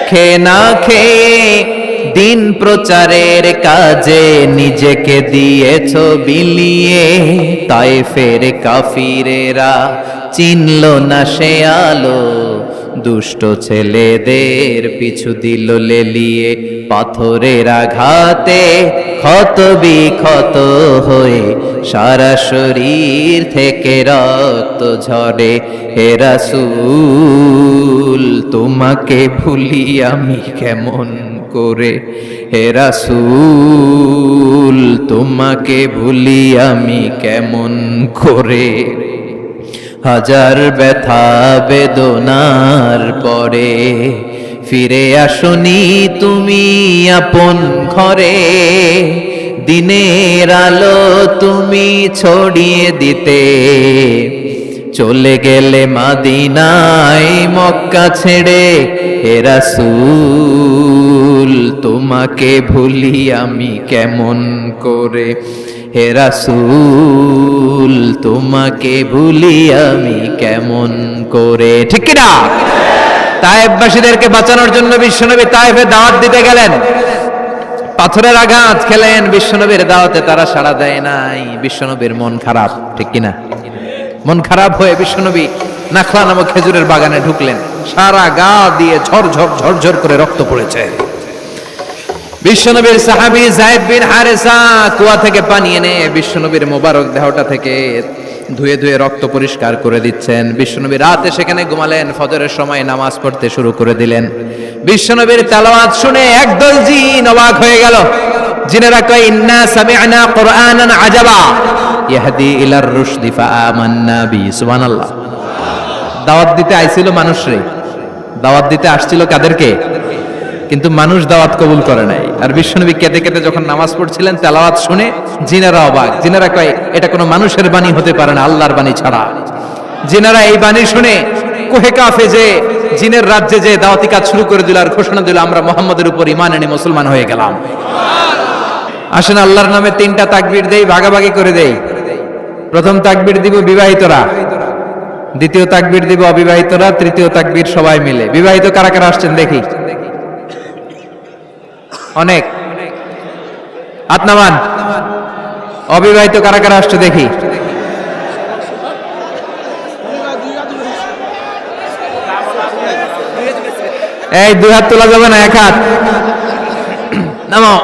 খেয়ে না খেয়ে দিন প্রচারের কাজে নিজেকে দিয়েছ বিলিয়ে, তায়েফের কাফিরেরা চিনল না সে আলো, দুষ্ট ছেলেদের পিছু দিল লেলিয়ে, পাথরের আঘাতে ক্ষত বিক্ষত হয়ে সারা শরীর থেকে রক্ত ঝরে। হে রাসূল তোমাকে ভুলি আমি কেমন করে, হে রাসূল তোমাকে ভুলি আমি কেমন করে। হাজার ব্যথা বেদনার পরে ফিরে আসনি তুমি আপন ঘরে, দিনের আলো তুমি ছড়িয়ে দিতে, চলে গেলে মদিনায় মক্কা ছেড়ে। হে রাসূল তোমাকে ভুলি আমি কেমন করে, হে রাসূল তোমাকে ভুলি আমি কেমন করে। ঠিক কি না? তায়েফবাসীদেরকে বাঁচানোর জন্য বিশ্বনবী তায়েফে দাওয়াত দিতে গেলেন, পাথরের আঘাত খেলেন, বিশ্বনবীর দাওয়াতে তারা সাড়া দেয় নাই। বিশ্বনবীর মন খারাপ, ঠিক কিনা? মন খারাপ হয়ে বিশ্বনবী নাখলা নামক খেজুরের বাগানে ঢুকলেন। সারা গা দিয়ে ঝরঝর ঝরঝর করে রক্ত পড়েছে। বিশ্বনবীর সাহাবী যায়েদ বিন হারেসা কুয়া থেকে পানি এনে বিশ্বনবীর মোবারক দেহটা থেকে ধুয়ে ধুয়ে রক্ত পরিষ্কার করে দিচ্ছেন। বিশ্বনবী রাতে সেখানে ঘুমালেন, ফজরের সময় নামাজ পড়তে শুরু করে দিলেন। বিশ্বনবীর তেলাওয়াত শুনে একদল জিন অবাক হয়ে গেল। জিনেরা কয় ইন্না সামি'না কুরআনান আজাবা ইয়াহদি ইলার রুশদি ফাআমান্না বি। সুবহানাল্লাহ। দাওয়াত দিতে আইছিল মানুষরে, দাওয়াত দিতে আসছিল কাদেরকে? কিন্তু মানুষ দাওয়াত কবুল করে নাই। আর বিশ্বনবী কেঁদে কেঁদে যখন নামাজ পড়ছিলেন, তেলাওয়াত শুনে জিনেরা অবাক। জিনেরা কয় এটা কোনো মানুষের বাণী হতে পারে না, আল্লাহর বাণী ছাড়া। জিনেরা এই বাণী শুনে কোহে কাফে যে জিনের রাজ্যে যে দাওয়াতি কাজ শুরু করে দিল আর ঘোষণা দিল আমরা মুহাম্মদের উপর ঈমান এনে মুসলমান হয়ে গেলাম। আসেন আল্লাহর নামে তিনটা তাকবীর দেই, ভাগাভাগি করে দেই। প্রথম তাকবীর দিব বিবাহিতরা, দ্বিতীয় তাকবীর দিব অবিবাহিতরা, তৃতীয় তাকবীর সবাই মিলে। বিবাহিত কারা কারা আসছেন দেখি? অনেক হাত নামান। অবিবাহিত কারা কারা আসছে দেখি? এই দুই হাত তোলা যাবে না, এক হাত নামাও।